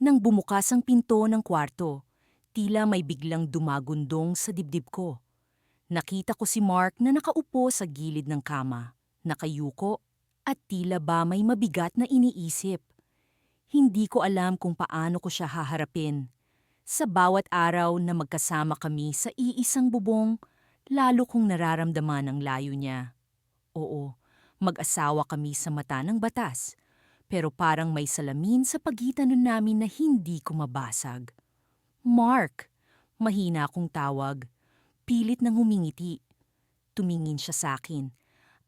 Nang bumukas ang pinto ng kwarto, tila may biglang dumagundong sa dibdib ko. Nakita ko si Mark na nakaupo sa gilid ng kama, nakayuko, at tila ba may mabigat na iniisip. Hindi ko alam kung paano ko siya haharapin. Sa bawat araw na magkasama kami sa iisang bubong, lalo kong nararamdaman ang layo niya. Oo, mag-asawa kami sa mata ng batas, pero parang may salamin sa pagitan nun namin na hindi ko mabasag. Mark! Mahina akong tawag. Pilit nang humingiti. Tumingin siya sa akin.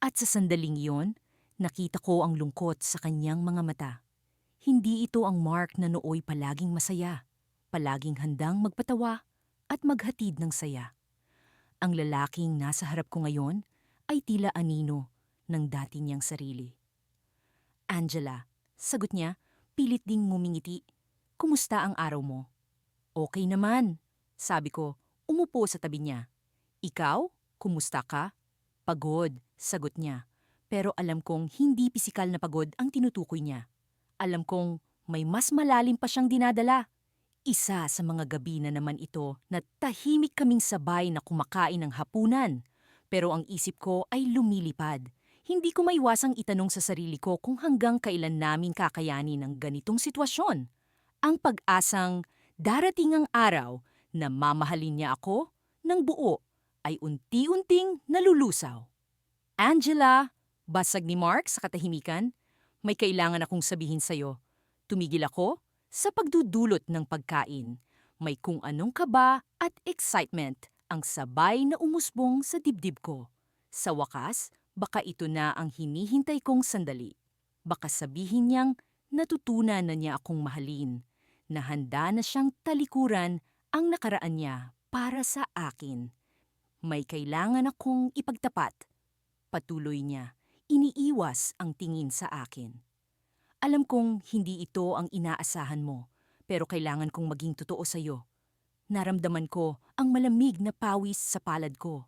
At sa sandaling iyon, nakita ko ang lungkot sa kanyang mga mata. Hindi ito ang Mark na nooy palaging masaya, palaging handang magpatawa at maghatid ng saya. Ang lalaking nasa harap ko ngayon ay tila anino ng dati niyang sarili. Angela, sagot niya, pilit ding ngumingiti. Kumusta ang araw mo? Okay naman, sabi ko, umupo sa tabi niya. Ikaw, kumusta ka? Pagod, sagot niya. Pero alam kong hindi pisikal na pagod ang tinutukoy niya. Alam kong may mas malalim pa siyang dinadala. Isa sa mga gabi na naman ito na tahimik kaming sabay na kumakain ng hapunan. Pero ang isip ko ay lumilipad. Hindi ko maiwasang itanong sa sarili ko kung hanggang kailan namin kakayanin ang ganitong sitwasyon. Ang pag-asang darating ang araw na mamahalin niya ako ng buo ay unti-unting nalulusaw. Angela, basag ni Mark sa katahimikan, may kailangan akong sabihin sa'yo. Tumigil ako sa pagdudulot ng pagkain. May kung anong kaba at excitement ang sabay na umusbong sa dibdib ko. Sa wakas, baka ito na ang hinihintay kong sandali. Baka sabihin niyang natutunan na niya akong mahalin, na handa na siyang talikuran ang nakaraan niya para sa akin. May kailangan akong ipagtapat. Patuloy niya, iniiwas ang tingin sa akin. Alam kong hindi ito ang inaasahan mo, pero kailangan kong maging totoo sa'yo. Naramdaman ko ang malamig na pawis sa palad ko.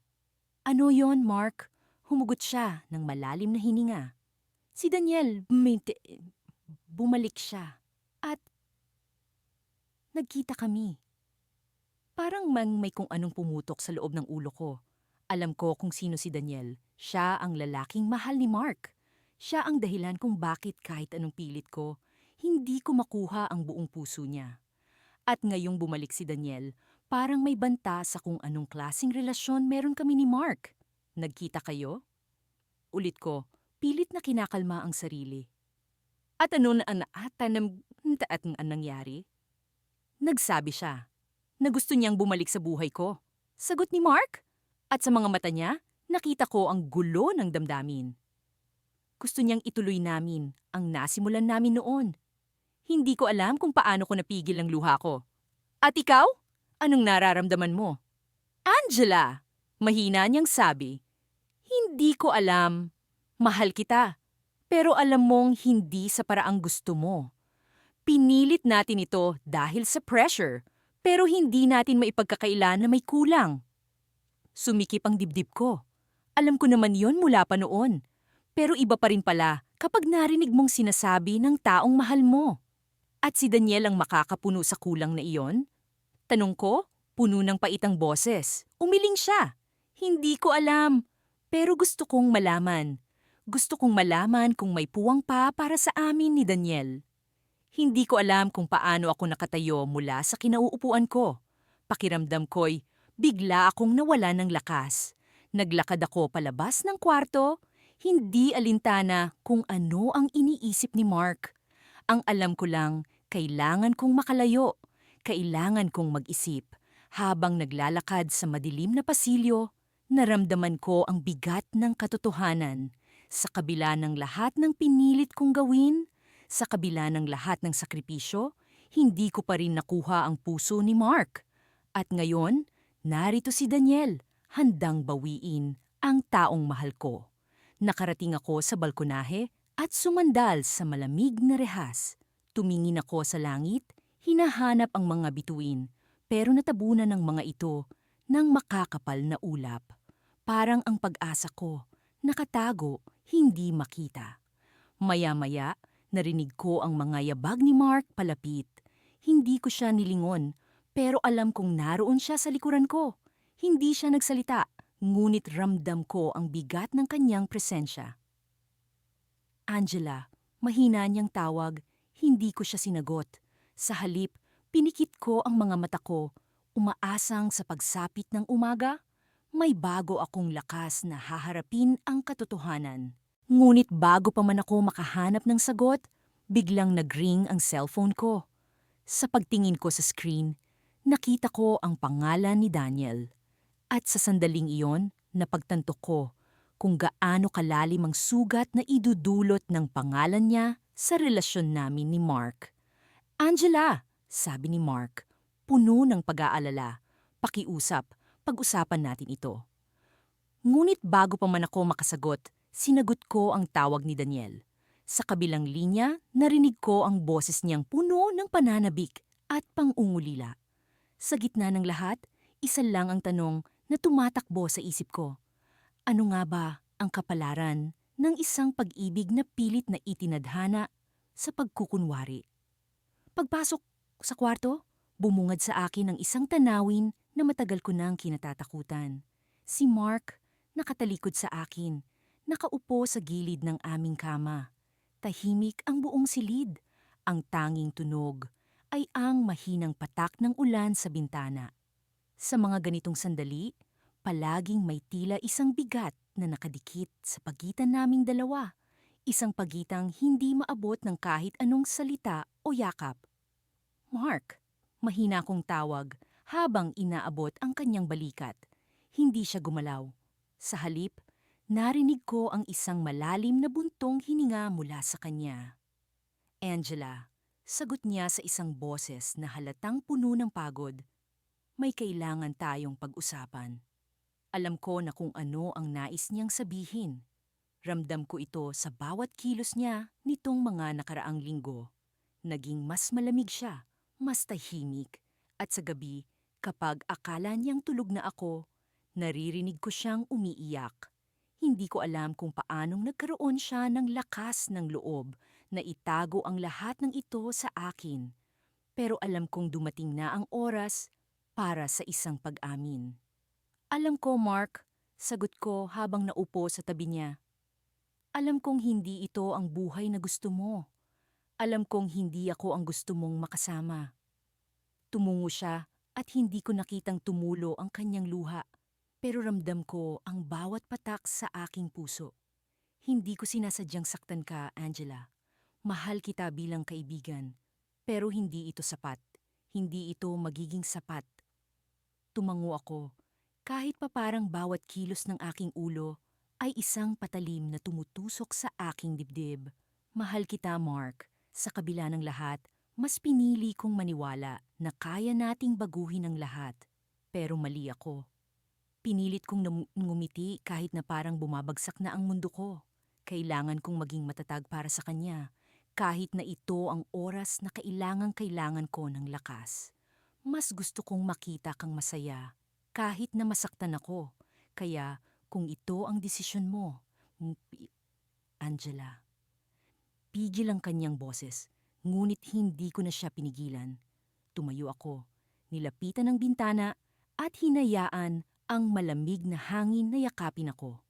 Ano yon, Mark? Humugot siya ng malalim na hininga. Si Daniel, bumalik siya. At nagkita kami. Parang may kung anong pumutok sa loob ng ulo ko. Alam ko kung sino si Daniel. Siya ang lalaking mahal ni Mark. Siya ang dahilan kung bakit kahit anong pilit ko, hindi ko makuha ang buong puso niya. At ngayong bumalik si Daniel, parang may banta sa kung anong klaseng relasyon meron kami ni Mark. Nagkita kayo? Ulit ko, pilit na kinakalma ang sarili. At ano na ang nangyari? Nagsabi siya na gusto niyang bumalik sa buhay ko. Sagot ni Mark. At sa mga mata niya, nakita ko ang gulo ng damdamin. Gusto niyang ituloy namin ang nasimulan namin noon. Hindi ko alam kung paano ko napigil ang luha ko. At ikaw? Anong nararamdaman mo? Angela! Mahina niyang sabi. Hindi ko alam. Mahal kita. Pero alam mong hindi sa paraang gusto mo. Pinilit natin ito dahil sa pressure, pero hindi natin maipagkakaila na may kulang. Sumikip ang dibdib ko. Alam ko naman yon mula pa noon. Pero iba pa rin pala kapag narinig mong sinasabi ng taong mahal mo. At si Daniel ang makakapuno sa kulang na iyon? Tanong ko, puno ng paitang boses. Umiling siya. Hindi ko alam. Pero gusto kong malaman. Gusto kong malaman kung may puwang pa para sa amin ni Daniel. Hindi ko alam kung paano ako nakatayo mula sa kinauupuan ko. Pakiramdam ko'y bigla akong nawala ng lakas. Naglakad ako palabas ng kwarto, hindi alintana kung ano ang iniisip ni Mark. Ang alam ko lang, kailangan kong makalayo. Kailangan kong mag-isip. Habang naglalakad sa madilim na pasilyo, naramdaman ko ang bigat ng katotohanan. Sa kabila ng lahat ng pinilit kong gawin, sa kabila ng lahat ng sakripisyo, hindi ko pa rin nakuha ang puso ni Mark. At ngayon, narito si Daniel, handang bawiin ang taong mahal ko. Nakarating ako sa balkonahe at sumandal sa malamig na rehas. Tumingin ako sa langit, hinahanap ang mga bituin, pero natabunan ng mga ito ng makakapal na ulap. Parang ang pag-asa ko, nakatago, hindi makita. Maya-maya, narinig ko ang mga yabag ni Mark palapit. Hindi ko siya nilingon, pero alam kong naroon siya sa likuran ko. Hindi siya nagsalita, ngunit ramdam ko ang bigat ng kanyang presensya. Angela, mahina niyang tawag, hindi ko siya sinagot. Sa halip, pinikit ko ang mga mata ko, umaasang sa pagsapit ng umaga, may bago akong lakas na haharapin ang katotohanan. Ngunit bago pa man ako makahanap ng sagot, biglang nag-ring ang cellphone ko. Sa pagtingin ko sa screen, nakita ko ang pangalan ni Daniel. At sa sandaling iyon, napagtanto ko kung gaano kalalim ang sugat na idudulot ng pangalan niya sa relasyon namin ni Mark. Angela, sabi ni Mark, puno ng pag-aalala. Pakiusap, pag-usapan natin ito. Ngunit bago pa man ako makasagot, sinagot ko ang tawag ni Daniel. Sa kabilang linya, narinig ko ang boses niyang puno ng pananabik at pangungulila. Sa gitna ng lahat, isa lang ang tanong na tumatakbo sa isip ko. Ano nga ba ang kapalaran ng isang pag-ibig na pilit na itinadhana sa pagkukunwari? Pagpasok sa kwarto, bumungad sa akin ang isang tanawin na matagal ko nang kinatatakutan. Si Mark, nakatalikod sa akin, nakaupo sa gilid ng aming kama. Tahimik ang buong silid. Ang tanging tunog ay ang mahinang patak ng ulan sa bintana. Sa mga ganitong sandali, palaging may tila isang bigat na nakadikit sa pagitan naming dalawa. Isang pagitang hindi maabot ng kahit anong salita o yakap. Mark, mahina kong tawag habang inaabot ang kanyang balikat. Hindi siya gumalaw. Sa halip, narinig ko ang isang malalim na buntong hininga mula sa kanya. Angela, sagot niya sa isang boses na halatang puno ng pagod. May kailangan tayong pag-usapan. Alam ko na kung ano ang nais niyang sabihin. Ramdam ko ito sa bawat kilos niya nitong mga nakaraang linggo. Naging mas malamig siya, mas tahimik, at sa gabi, kapag akala niyang tulog na ako, naririnig ko siyang umiiyak. Hindi ko alam kung paanong nagkaroon siya ng lakas ng loob na itago ang lahat ng ito sa akin. Pero alam kong dumating na ang oras para sa isang pag-amin. Alam ko, Mark, sagot ko habang naupo sa tabi niya. Alam kong hindi ito ang buhay na gusto mo. Alam kong hindi ako ang gusto mong makasama. Tumungo siya at hindi ko nakitang tumulo ang kanyang luha. Pero ramdam ko ang bawat patak sa aking puso. Hindi ko sinasadyang saktan ka, Angela. Mahal kita bilang kaibigan. Pero hindi ito sapat. Hindi ito magiging sapat. Tumango ako. Kahit pa parang bawat kilos ng aking ulo ay isang patalim na tumutusok sa aking dibdib. Mahal kita, Mark. Sa kabila ng lahat, mas pinili kong maniwala na kaya nating baguhin ang lahat. Pero mali ako. Pinilit kong ngumiti kahit na parang bumabagsak na ang mundo ko. Kailangan kong maging matatag para sa kanya, kahit na ito ang oras na kailangan ko ng lakas. Mas gusto kong makita kang masaya, kahit na masaktan ako. Kaya kung ito ang desisyon mo, Angela. Pigil ang kanyang boses, ngunit hindi ko na siya pinigilan. Tumayo ako, nilapitan ang bintana at hinayaan ang malamig na hangin na yakapin ako.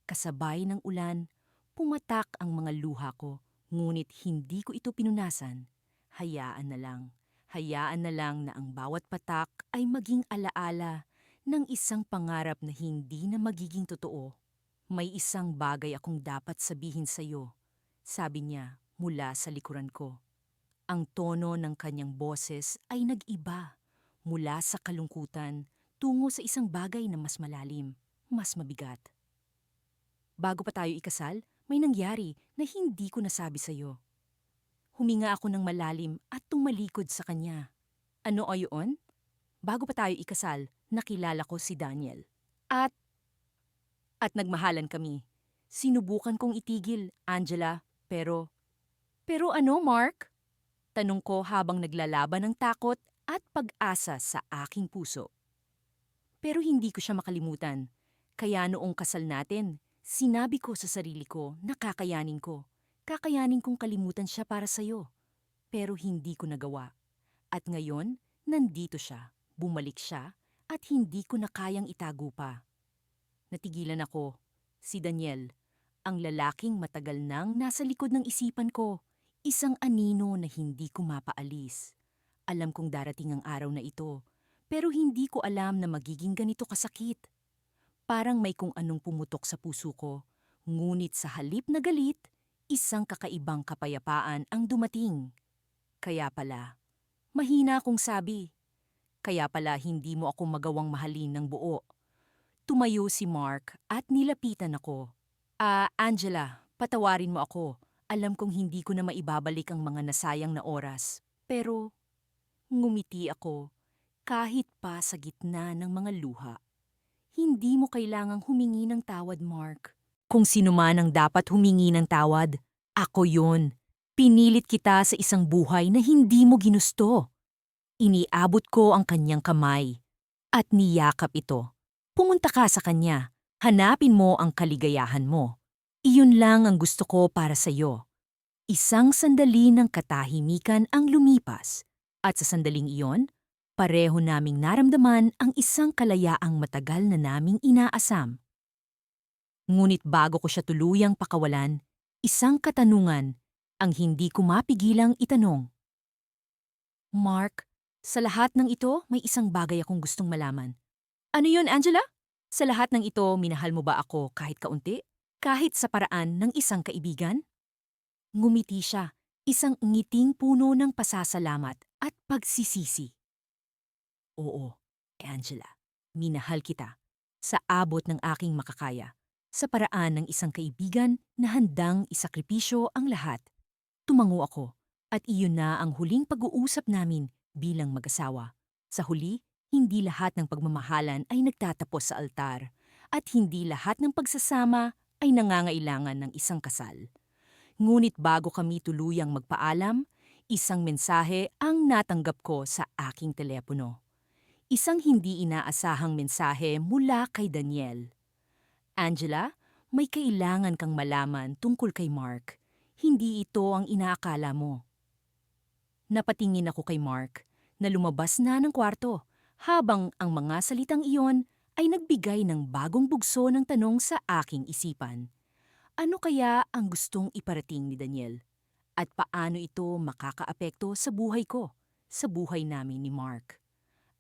Kasabay ng ulan, pumatak ang mga luha ko, ngunit hindi ko ito pinunasan. Hayaan na lang. Hayaan na lang na ang bawat patak ay maging alaala ng isang pangarap na hindi na magiging totoo. May isang bagay akong dapat sabihin sa iyo, sabi niya mula sa likuran ko. Ang tono ng kanyang boses ay nag-iba mula sa kalungkutan tungo sa isang bagay na mas malalim, mas mabigat. Bago pa tayo ikasal, may nangyari na hindi ko nasabi sa iyo. Huminga ako ng malalim at tumalikod sa kanya. Ano o yun? Bago pa tayo ikasal, nakilala ko si Daniel. At nagmahalan kami. Sinubukan kong itigil, Angela, pero... Pero ano, Mark? Tanong ko habang naglalaban ng takot at pag-asa sa aking puso. Pero hindi ko siya makalimutan. Kaya noong kasal natin, sinabi ko sa sarili ko na kakayanin ko. Kakayanin kong kalimutan siya para sa'yo. Pero hindi ko nagawa. At ngayon, nandito siya, bumalik siya, at hindi ko na kayang itago pa. Natigilan ako. Si Daniel, ang lalaking matagal nang nasa likod ng isipan ko. Isang anino na hindi ko mapaalis. Alam kong darating ang araw na ito, pero hindi ko alam na magiging ganito kasakit. Parang may kung anong pumutok sa puso ko. Ngunit sa halip na galit, isang kakaibang kapayapaan ang dumating. Kaya pala, mahina akong sabi. Kaya pala hindi mo ako magawang mahalin ng buo. Tumayo si Mark at nilapitan ako. Angela, patawarin mo ako. Alam kong hindi ko na maibabalik ang mga nasayang na oras. Pero ngumiti ako kahit pa sa gitna ng mga luha. Hindi mo kailangang humingi ng tawad, Mark. Kung sino man ang dapat humingi ng tawad, ako yun. Pinilit kita sa isang buhay na hindi mo ginusto. Iniabot ko ang kanyang kamay at niyakap ito. Pumunta ka sa kanya. Hanapin mo ang kaligayahan mo. Iyon lang ang gusto ko para sa iyo. Isang sandali ng katahimikan ang lumipas. At sa sandaling iyon, pareho naming naramdaman ang isang kalayaang matagal na naming inaasam. Ngunit bago ko siya tuluyang pakawalan, isang katanungan ang hindi ko mapigilang itanong. Mark, sa lahat ng ito, may isang bagay akong gustong malaman. Ano yun, Angela? Sa lahat ng ito, minahal mo ba ako kahit kaunti? Kahit sa paraan ng isang kaibigan? Ngumiti siya, isang ngiting puno ng pasasalamat at pagsisisi. Oo, Angela, minahal kita. Sa abot ng aking makakaya. Sa paraan ng isang kaibigan na handang isakripisyo ang lahat. Tumango ako, at iyon na ang huling pag-uusap namin bilang mag-asawa. Sa huli, hindi lahat ng pagmamahalan ay nagtatapos sa altar, at hindi lahat ng pagsasama ay nangangailangan ng isang kasal. Ngunit bago kami tuluyang magpaalam, isang mensahe ang natanggap ko sa aking telepono. Isang hindi inaasahang mensahe mula kay Daniel. Angela, may kailangan kang malaman tungkol kay Mark. Hindi ito ang inaakala mo. Napatingin ako kay Mark na lumabas na ng kwarto habang ang mga salitang iyon ay nagbigay ng bagong bugso ng tanong sa aking isipan. Ano kaya ang gustong iparating ni Daniel? At paano ito makakaapekto sa buhay ko, sa buhay namin ni Mark?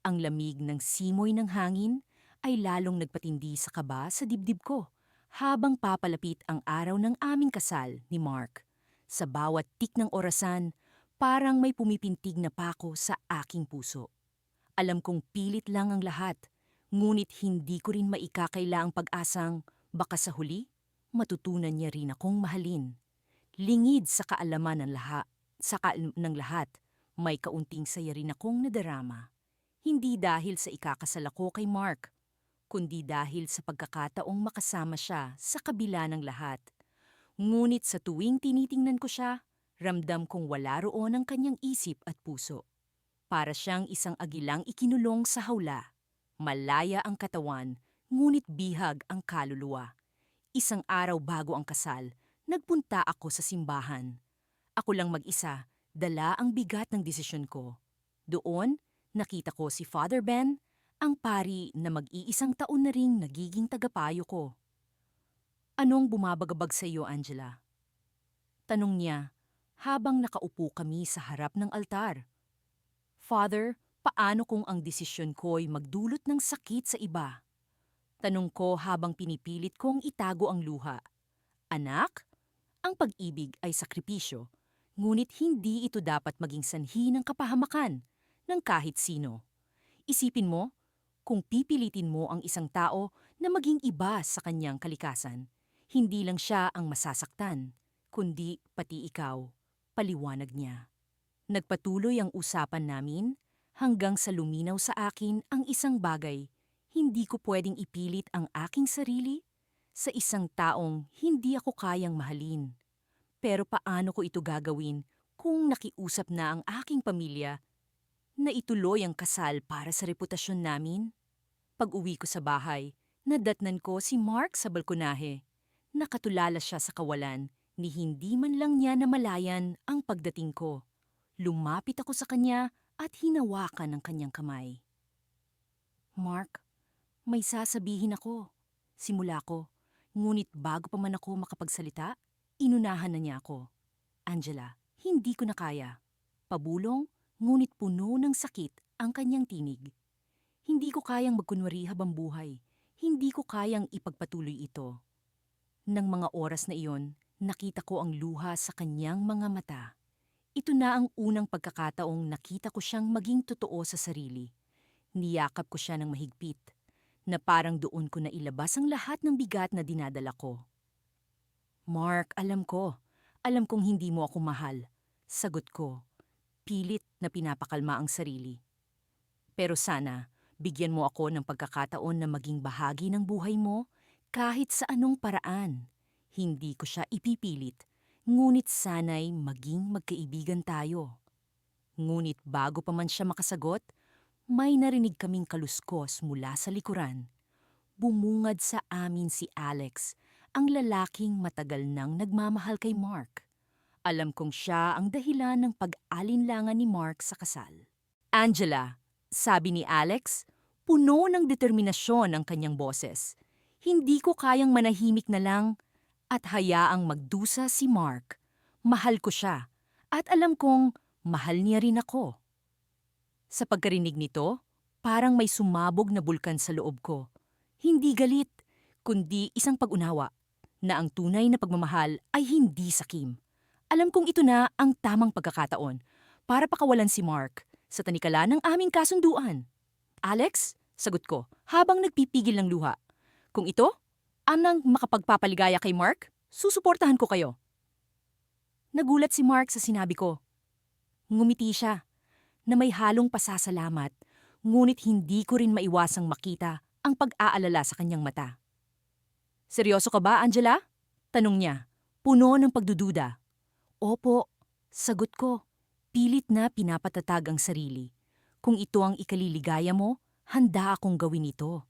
Ang lamig ng simoy ng hangin ay lalong nagpatindi sa kaba sa dibdib ko habang papalapit ang araw ng aming kasal ni Mark. Sa bawat tik ng orasan, parang may pumipintig na pako sa aking puso. Alam kong pilit lang ang lahat, ngunit hindi ko rin maikakaila ang pag-asang baka sa huli, matutunan niya rin akong mahalin. Lingid sa kaalaman ng lahat, may kaunting saya rin akong nadarama. Hindi dahil sa ikakasal ako kay Mark, kundi dahil sa pagkakataong makasama siya sa kabila ng lahat. Ngunit sa tuwing tinitingnan ko siya, ramdam kong wala roon ang kanyang isip at puso. Para siyang isang agilang ikinulong sa hawla. Malaya ang katawan, ngunit bihag ang kaluluwa. Isang araw bago ang kasal, nagpunta ako sa simbahan. Ako lang mag-isa, dala ang bigat ng desisyon ko. Doon, nakita ko si Father Ben, ang pari na mag-iisang taon na ring nagiging tagapayo ko. Anong bumabagabag sa iyo, Angela? Tanong niya, habang nakaupo kami sa harap ng altar. Father, paano kung ang desisyon ko'y magdulot ng sakit sa iba? Tanong ko habang pinipilit kong itago ang luha. Anak, ang pag-ibig ay sakripisyo, ngunit hindi ito dapat maging sanhi ng kapahamakan ng kahit sino. Isipin mo, kung pipilitin mo ang isang tao na maging iba sa kanyang kalikasan, hindi lang siya ang masasaktan, kundi pati ikaw, paliwanag niya. Nagpatuloy ang usapan namin hanggang sa luminaw sa akin ang isang bagay. Hindi ko pwedeng ipilit ang aking sarili sa isang taong hindi ako kayang mahalin. Pero paano ko ito gagawin kung nakiusap na ang aking pamilya na ituloy ang kasal para sa reputasyon namin? Pag-uwi ko sa bahay, nadatnan ko si Mark sa balkonahe. Nakatulala siya sa kawalan ni hindi man lang niya namalayan ang pagdating ko. Lumapit ako sa kanya at hinawakan ang kanyang kamay. Mark, may sasabihin ako. Simula ko, ngunit bago pa man ako makapagsalita, inunahan na niya ako. Angela, hindi ko na kaya. Pabulong, ngunit puno ng sakit ang kanyang tinig. Hindi ko kayang magkunwari habang buhay. Hindi ko kayang ipagpatuloy ito. Nang mga oras na iyon, nakita ko ang luha sa kanyang mga mata. Ito na ang unang pagkakataong nakita ko siyang maging totoo sa sarili. Niyakap ko siya ng mahigpit, na parang doon ko na ilabas ang lahat ng bigat na dinadala ko. Mark, alam ko. Alam kong hindi mo ako mahal. Sagot ko, pilit na pinapakalma ang sarili. Pero sana, bigyan mo ako ng pagkakataon na maging bahagi ng buhay mo kahit sa anong paraan. Hindi ko siya ipipilit, ngunit sana'y maging magkaibigan tayo. Ngunit bago pa man siya makasagot, may narinig kaming kaluskos mula sa likuran. Bumungad sa amin si Alex, ang lalaking matagal nang nagmamahal kay Mark. Alam kong siya ang dahilan ng pag-alinlangan ni Mark sa kasal. Angela, sabi ni Alex, puno ng determinasyon ang kanyang boses. Hindi ko kayang manahimik na lang at hayaang magdusa si Mark. Mahal ko siya at alam kong mahal niya rin ako. Sa pagkarinig nito, parang may sumabog na bulkan sa loob ko. Hindi galit, kundi isang pag-unawa na ang tunay na pagmamahal ay hindi sakim. Alam kong ito na ang tamang pagkakataon para pakawalan si Mark sa tanikala ng aming kasunduan. Alex, sagot ko habang nagpipigil ng luha. Kung ito, ang makapagpapaligaya kay Mark, susuportahan ko kayo. Nagulat si Mark sa sinabi ko. Ngumiti siya na may halong pasasalamat, ngunit hindi ko rin maiwasang makita ang pag-aalala sa kanyang mata. Seryoso ka ba, Angela? Tanong niya, puno ng pagdududa. Opo, sagot ko, pilit na pinapatatag ang sarili. Kung ito ang ikaliligaya mo, handa akong gawin ito.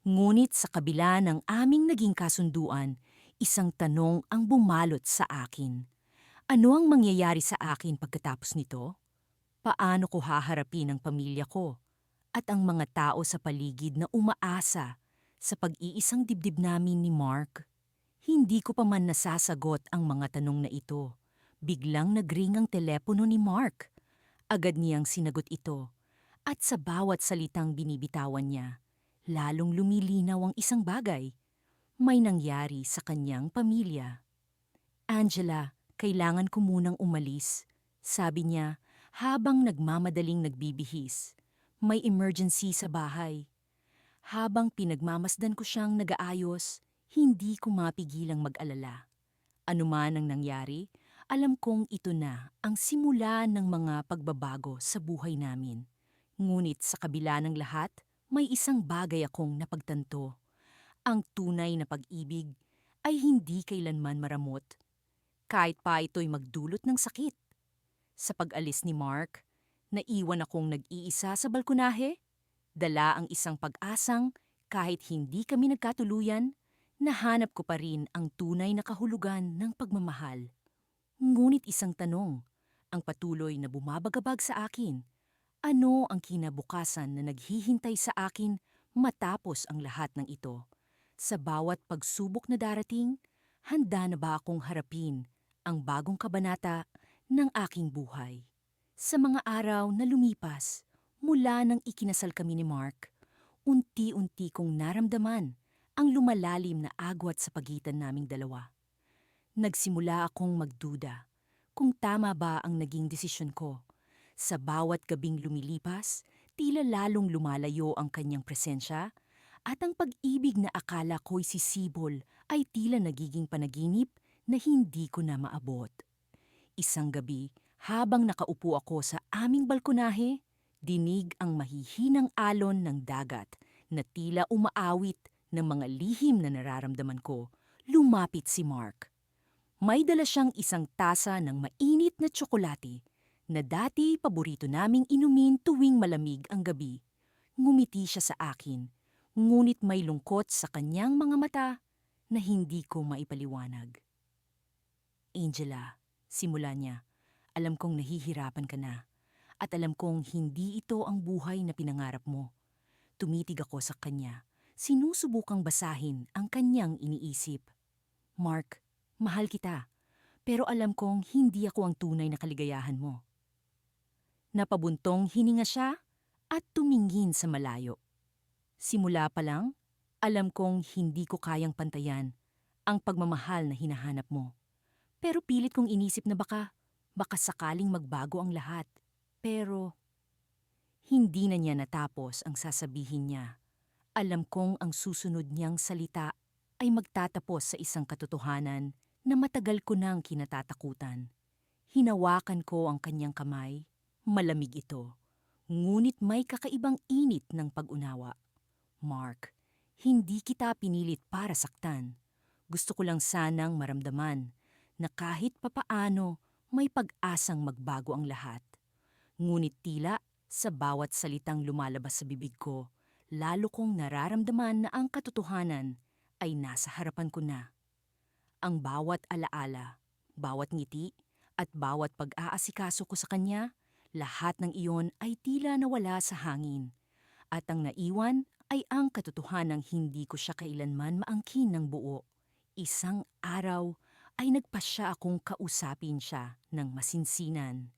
Ngunit sa kabila ng aming naging kasunduan, isang tanong ang bumalot sa akin. Ano ang mangyayari sa akin pagkatapos nito? Paano ko haharapin ang pamilya ko at ang mga tao sa paligid na umaasa sa pag-iisang dibdib namin ni Mark? Hindi ko pa man nasasagot ang mga tanong na ito. Biglang nagring ang telepono ni Mark. Agad niyang sinagot ito at sa bawat salitang binibitawan niya, lalong lumilinaw ang isang bagay. May nangyari sa kanyang pamilya. Angela, kailangan ko munang umalis, sabi niya habang nagmamadaling nagbibihis. May emergency sa bahay. Habang pinagmamasdan ko siyang nag-aayos, hindi ko mapigilang mag-alala. Ano man ang nangyari, alam kong ito na ang simula ng mga pagbabago sa buhay namin. Ngunit sa kabila ng lahat, may isang bagay akong napagtanto. Ang tunay na pag-ibig ay hindi kailanman maramot, kahit pa ito'y magdulot ng sakit. Sa pag-alis ni Mark, naiwan akong nag-iisa sa balkonahe. Dala ang isang pag-asang kahit hindi kami nagkatuluyan, nahanap ko pa rin ang tunay na kahulugan ng pagmamahal. Ngunit isang tanong, ang patuloy na bumabagabag sa akin. Ano ang kinabukasan na naghihintay sa akin matapos ang lahat ng ito? Sa bawat pagsubok na darating, handa na ba akong harapin ang bagong kabanata ng aking buhay? Sa mga araw na lumipas, mula nang ikinasal kami ni Mark, unti-unti kong naramdaman ang lumalalim na agwat sa pagitan naming dalawa. Nagsimula akong magduda kung tama ba ang naging desisyon ko. Sa bawat gabing lumilipas, tila lalong lumalayo ang kanyang presensya at ang pag-ibig na akala ko'y sisibol ay tila nagiging panaginip na hindi ko na maabot. Isang gabi, habang nakaupo ako sa aming balkonahe, dinig ang mahihinang alon ng dagat na tila umaawit ng mga lihim na nararamdaman ko. Lumapit si Mark. May dala siyang isang tasa ng mainit na tsokolate na dati paborito naming inumin tuwing malamig ang gabi. Ngumiti siya sa akin, ngunit may lungkot sa kanyang mga mata na hindi ko maipaliwanag. Angela, simula niya, alam kong nahihirapan ka na. at alam kong hindi ito ang buhay na pinangarap mo. Tumitig ako sa kanya, sinusubukang basahin ang kanyang iniisip. Mark, mahal kita, pero alam kong hindi ako ang tunay na kaligayahan mo. Napabuntong hininga siya at tumingin sa malayo. Simula pa lang, alam kong hindi ko kayang pantayan ang pagmamahal na hinahanap mo. Pero pilit kong inisip na baka sakaling magbago ang lahat. Pero hindi na niya natapos ang sasabihin niya. Alam kong ang susunod niyang salita ay magtatapos sa isang katotohanan na matagal ko nang kinatatakutan. Hinawakan ko ang kanyang kamay. Malamig ito, ngunit may kakaibang init ng pag-unawa. Mark, hindi kita pinilit para saktan. Gusto ko lang sanang maramdaman na kahit papaano may pag-asang magbago ang lahat. Ngunit tila sa bawat salitang lumalabas sa bibig ko, lalo kong nararamdaman na ang katotohanan ay nasa harapan ko na. Ang bawat alaala, bawat ngiti, at bawat pag-aasikaso ko sa kanya, lahat ng iyon ay tila nawala sa hangin. At ang naiwan ay ang katotohanang hindi ko siya kailanman maangkin ng buo. Isang araw ay nagpasya akong kausapin siya ng masinsinan.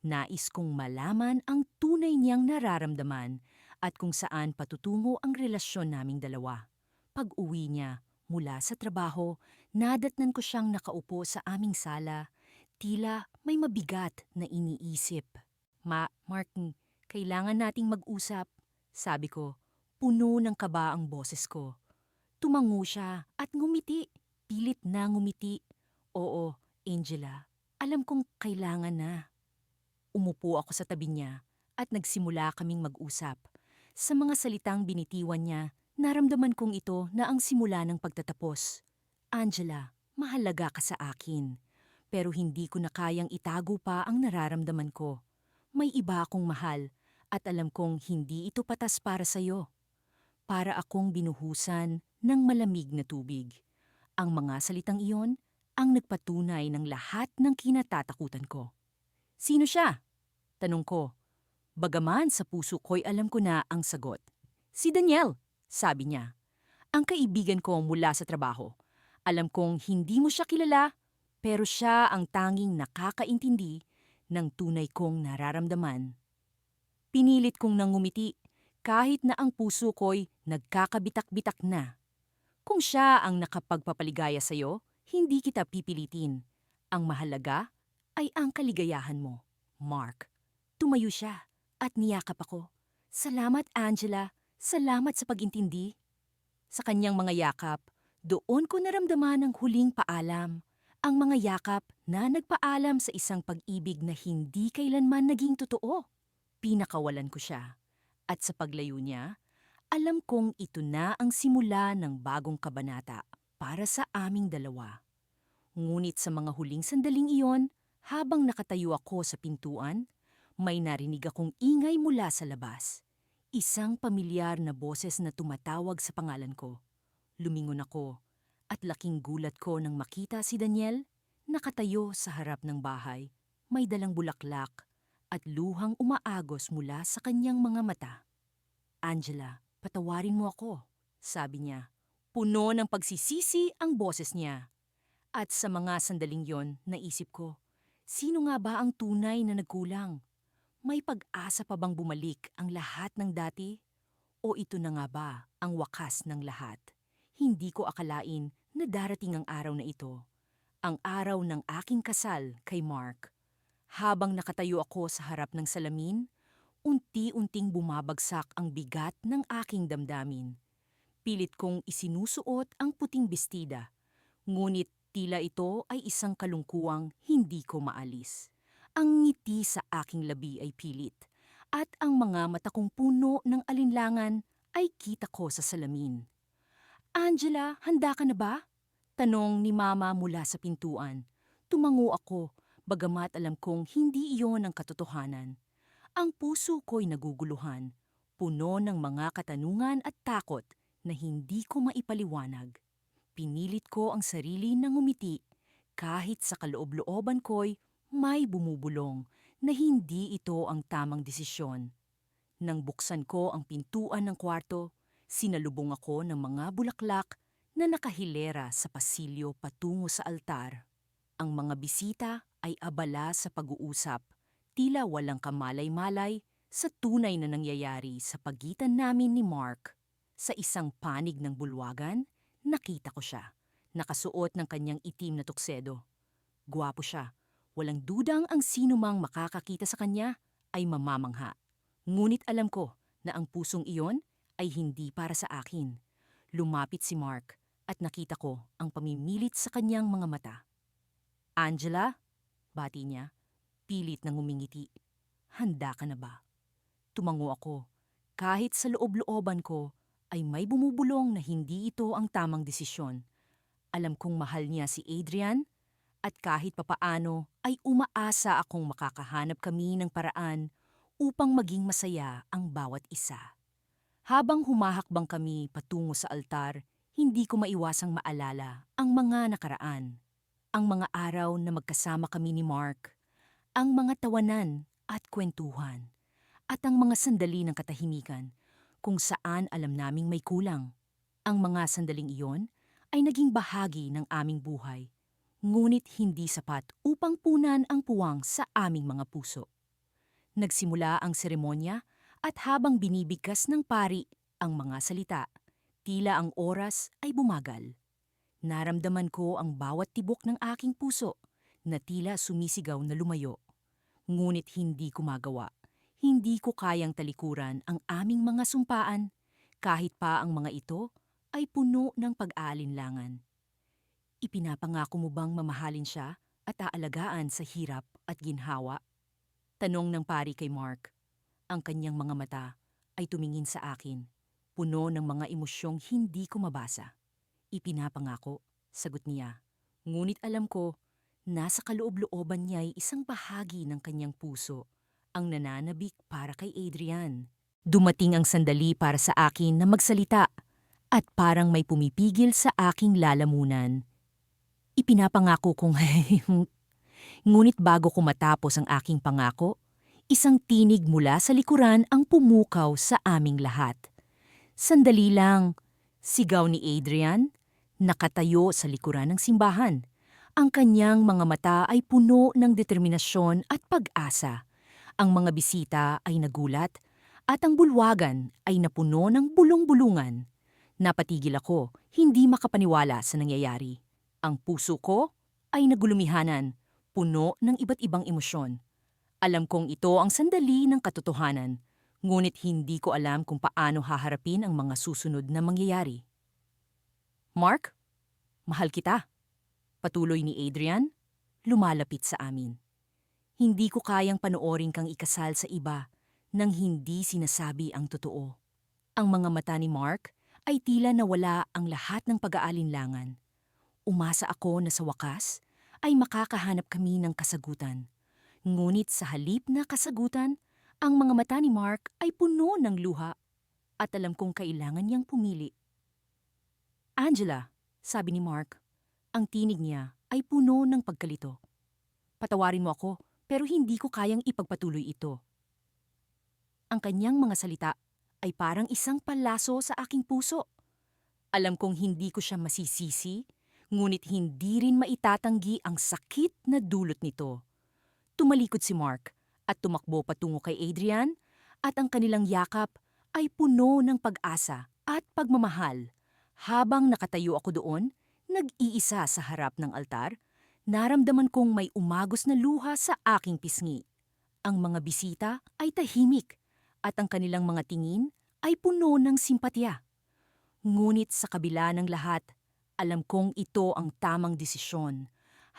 Nais kong malaman ang tunay niyang nararamdaman at kung saan patutungo ang relasyon naming dalawa. Pag-uwi niya mula sa trabaho, nadatnan ko siyang nakaupo sa aming sala, tila may mabigat na iniisip. Mark, kailangan nating mag-usap, sabi ko. Puno ng kaba ang boses ko. Tumango siya at ngumiti. Pilit na ngumiti. Oo, Angela, alam kong kailangan na. Umupo ako sa tabi niya at nagsimula kaming mag-usap. Sa mga salitang binitiwan niya, naramdaman kong ito na ang simula ng pagtatapos. Angela, mahalaga ka sa akin. Pero hindi ko na kayang itago pa ang nararamdaman ko. May iba akong mahal at alam kong hindi ito patas para sa'yo. Para akong binuhusan ng malamig na tubig. Ang mga salitang iyon ang nagpatunay ng lahat ng kinatatakutan ko. Sino siya? Tanong ko. Bagaman sa puso ko'y alam ko na ang sagot. Si Daniel, sabi niya. Ang kaibigan ko mula sa trabaho. Alam kong hindi mo siya kilala, pero siya ang tanging nakakaintindi ng tunay kong nararamdaman. Pinilit kong nangumiti kahit na ang puso ko'y nagkakabitak-bitak na. Kung siya ang nakapagpapaligaya sa'yo, hindi kita pipilitin. Ang mahalaga ay ang kaligayahan mo, Mark. Tumayo siya at niyakap ako. Salamat, Angela. Salamat sa pag-intindi. Sa kanyang mga yakap, doon ko naramdaman ang huling paalam. Ang mga yakap na nagpaalam sa isang pag-ibig na hindi kailanman naging totoo. Pinakawalan ko siya. At sa paglayo niya, alam kong ito na ang simula ng bagong kabanata para sa aming dalawa. Ngunit sa mga huling sandaling iyon, habang nakatayo ako sa pintuan, may narinig akong ingay mula sa labas. Isang pamilyar na boses na tumatawag sa pangalan ko. Lumingon ako at laking gulat ko nang makita si Daniel nakatayo sa harap ng bahay. May dalang bulaklak at luhang umaagos mula sa kanyang mga mata. Angela, patawarin mo ako, sabi niya. Puno ng pagsisisi ang boses niya. At sa mga sandaling yon, naisip ko, sino nga ba ang tunay na nagkulang? May pag-asa pa bang bumalik ang lahat ng dati? O ito na nga ba ang wakas ng lahat? Hindi ko akalain na darating ang araw na ito. Ang araw ng aking kasal kay Mark. Habang nakatayo ako sa harap ng salamin, unti-unting bumabagsak ang bigat ng aking damdamin. Pilit kong isinusuot ang puting bestida, ngunit tila ito ay isang kalungkuwang hindi ko maalis. Ang ngiti sa aking labi ay pilit, at ang mga mata kong puno ng alinlangan ay kita ko sa salamin. Angela, handa ka na ba? Tanong ni Mama mula sa pintuan. Tumango ako, bagamat alam kong hindi iyon ang katotohanan. Ang puso ko'y naguguluhan, puno ng mga katanungan at takot na hindi ko maipaliwanag. Pinilit ko ang sarili na ngumiti, kahit sa kaloob-looban ko'y may bumubulong na hindi ito ang tamang desisyon. Nang buksan ko ang pintuan ng kwarto, sinalubong ako ng mga bulaklak na nakahilera sa pasilyo patungo sa altar. Ang mga bisita ay abala sa pag-uusap, tila walang kamalay-malay sa tunay na nangyayari sa pagitan namin ni Mark. Sa isang panig ng bulwagan, nakita ko siya, nakasuot ng kanyang itim na tuksedo. Gwapo siya. Walang dudang ang sinumang makakakita sa kanya ay mamamangha. Ngunit alam ko na ang pusong iyon ay hindi para sa akin. Lumapit si Mark at nakita ko ang pamimilit sa kanyang mga mata. Angela, bati niya, pilit na ngumingiti. Handa ka na ba? Tumango ako. Kahit sa loob-looban ko ay may bumubulong na hindi ito ang tamang desisyon. Alam kong mahal niya si Adrian at kahit papaano ay umaasa akong makakahanap kami ng paraan upang maging masaya ang bawat isa. Habang humahakbang kami patungo sa altar, hindi ko maiwasang maalala ang mga nakaraan. Ang mga araw na magkasama kami ni Mark, ang mga tawanan at kwentuhan, at ang mga sandali ng katahimikan kung saan alam naming may kulang. Ang mga sandaling iyon ay naging bahagi ng aming buhay, ngunit hindi sapat upang punan ang puwang sa aming mga puso. Nagsimula ang seremonya at habang binibigkas ng pari ang mga salita, tila ang oras ay bumagal. Naramdaman ko ang bawat tibok ng aking puso na tila sumisigaw na lumayo. Ngunit hindi ko magawa. Hindi ko kayang talikuran ang aming mga sumpaan kahit pa ang mga ito ay puno ng pag-aalinlangan. Ipinapangako mo bang mamahalin siya at aalagaan sa hirap at ginhawa? Tanong ng pari kay Mark. Ang kanyang mga mata ay tumingin sa akin, puno ng mga emosyong hindi ko mabasa. Ipinapangako, sagot niya. Ngunit alam ko, nasa kaloob-looban niya ay isang bahagi ng kanyang puso ang nananabik para kay Adrian. Dumating ang sandali para sa akin na magsalita at parang may pumipigil sa aking lalamunan. Ipinapangako kong ngunit bago ko matapos ang aking pangako, isang tinig mula sa likuran ang pumukaw sa aming lahat. Sandali lang, sigaw ni Adrian, nakatayo sa likuran ng simbahan. Ang kanyang mga mata ay puno ng determinasyon at pag-asa. Ang mga bisita ay nagulat at ang bulwagan ay napuno ng bulong-bulungan. Napatigil ako, hindi makapaniwala sa nangyayari. Ang puso ko ay nagulumihanan, puno ng iba't ibang emosyon. Alam kong ito ang sandali ng katotohanan, ngunit hindi ko alam kung paano haharapin ang mga susunod na mangyayari. Mark, mahal kita. Patuloy ni Adrian, lumalapit sa amin. Hindi ko kayang panoorin kang ikasal sa iba nang hindi sinasabi ang totoo. Ang mga mata ni Mark ay tila nawala ang lahat ng pag-aalinlangan. Umasa ako na sa wakas ay makakahanap kami ng kasagutan. Ngunit sa halip na kasagutan, ang mga mata ni Mark ay puno ng luha at alam kong kailangan niyang pumili. Angela, sabi ni Mark, ang tinig niya ay puno ng pagkalito. Patawarin mo ako, pero hindi ko kayang ipagpatuloy ito. Ang kanyang mga salita ay parang isang palaso sa aking puso. Alam kong hindi ko siya masisisi, ngunit hindi rin maitatanggi ang sakit na dulot nito. Tumalikod si Mark at tumakbo patungo kay Adrian at ang kanilang yakap ay puno ng pag-asa at pagmamahal. Habang nakatayo ako doon, nag-iisa sa harap ng altar, naramdaman kong may umagos na luha sa aking pisngi. Ang mga bisita ay tahimik at ang kanilang mga tingin ay puno ng simpatya. Ngunit sa kabila ng lahat, alam kong ito ang tamang desisyon.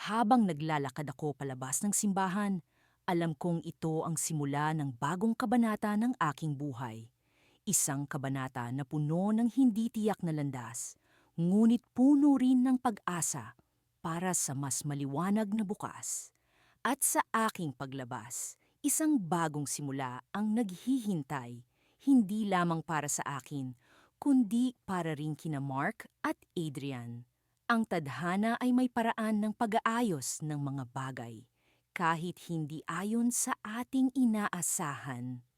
Habang naglalakad ako palabas ng simbahan, alam kong ito ang simula ng bagong kabanata ng aking buhay. Isang kabanata na puno ng hindi tiyak na landas, ngunit puno rin ng pag-asa para sa mas maliwanag na bukas. At sa aking paglabas, isang bagong simula ang naghihintay, hindi lamang para sa akin, kundi para rin kina Mark at Adrian. Ang tadhana ay may paraan ng pag-aayos ng mga bagay. kahit hindi ayon sa ating inaasahan.